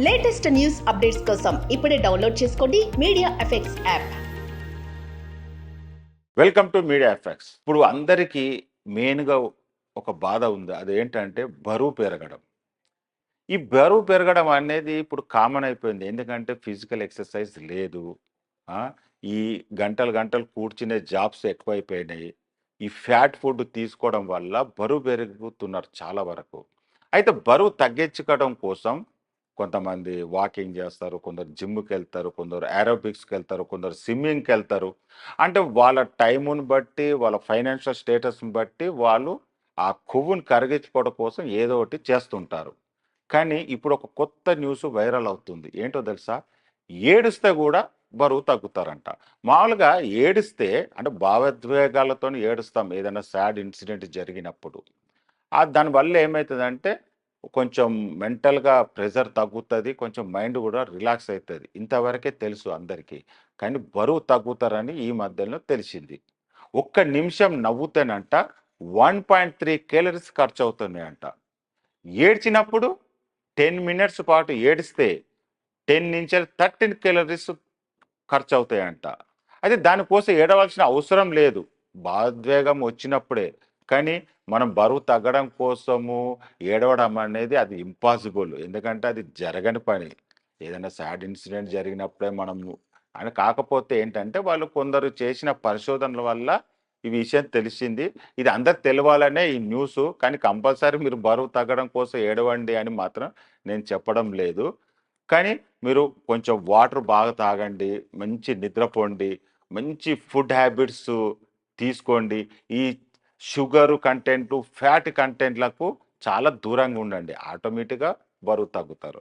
Latest news updates కోసం ఇప్పుడే download చేసుకోండి media effects app. Welcome to media effects. ఇప్పుడు అందరికీ మెయిన్గా ఒక బాధ ఉంది, అదేంటంటే బరువు పెరగడం. ఈ బరువు పెరగడం అనేది ఇప్పుడు కామన్ అయిపోయింది, ఎందుకంటే ఫిజికల్ ఎక్సర్సైజ్ లేదు. ఆ, ఈ గంటలు గంటలు కూర్చునే జాబ్స్ ఎక్కువైపోయినాయి. ఈ ఫ్యాట్ ఫుడ్ తీసుకోవడం వల్ల బరువు పెరుగుతున్నారు చాలా వరకు. అయితే బరువు తగ్గించుకోవడం కోసం కొంతమంది వాకింగ్ చేస్తారు, కొందరు జిమ్కి వెళ్తారు, కొందరు ఏరోబిక్స్కి వెళ్తారు, కొందరు స్విమ్మింగ్కి వెళ్తారు. అంటే వాళ్ళ టైముని బట్టి, వాళ్ళ ఫైనాన్షియల్ స్టేటస్ని బట్టి వాళ్ళు ఆ కొవ్వుని కరిగించుకోవడం కోసం ఏదో ఒకటి చేస్తుంటారు. కానీ ఇప్పుడు ఒక కొత్త న్యూస్ వైరల్ అవుతుంది, ఏంటో తెలుసా? ఏడిస్తే కూడా బరువు తగ్గుతారంట. మామూలుగా ఏడిస్తే అంటే భావోద్వేగాలతో ఏడుస్తాం ఏదైనా సాడ్ ఇన్సిడెంట్ జరిగినప్పుడు. దానివల్ల ఏమవుతుందంటే కొంచెం మెంటల్‌గా ప్రెషర్ తగ్గుతది, కొంచెం మైండ్ కూడా రిలాక్స్ అయితది. ఇంతవరకే తెలుసు అందరికీ. కానీ బరువు తగ్గుతారని ఈ మధ్యలో తెలిసింది. ఒక్క నిమిషం నవ్వుతేనంట 1.3 కేలరీస్ ఖర్చవుతున్నాయంట. ఏడ్చినప్పుడు 10 మినిట్స్ పాటు ఏడిస్తే 10-13 కేలరీస్ ఖర్చవుతాయంట. అయితే దానికోసం ఏడవలసిన అవసరం లేదు, భావోద్వేగం వచ్చినప్పుడే. కానీ మనం బరువు తగ్గడం కోసము ఏడవడం అనేది అది ఇంపాసిబుల్. ఎందుకంటే అది జరగని పని. ఏదైనా సాడ్ ఇన్సిడెంట్ జరిగినప్పుడే మనము అని. కాకపోతే ఏంటంటే వాళ్ళు కొందరు చేసిన పరిశోధనల వల్ల ఈ విషయం తెలిసింది. ఇది అందరికి తెలవాలనే ఈ న్యూసు. కానీ కంపల్సరీ మీరు బరువు తగ్గడం కోసం ఏడవండి అని మాత్రం నేను చెప్పడం లేదు. కానీ మీరు కొంచెం వాటర్ బాగా తాగండి, మంచి నిద్రపోండి, మంచి ఫుడ్ హ్యాబిట్స్ తీసుకోండి. ఈ షుగరు కంటెంటు, ఫ్యాట్ కంటెంట్‌లకు చాలా దూరంగా ఉండండి. ఆటోమేటిక్‌గా బరువు తగ్గుతారు.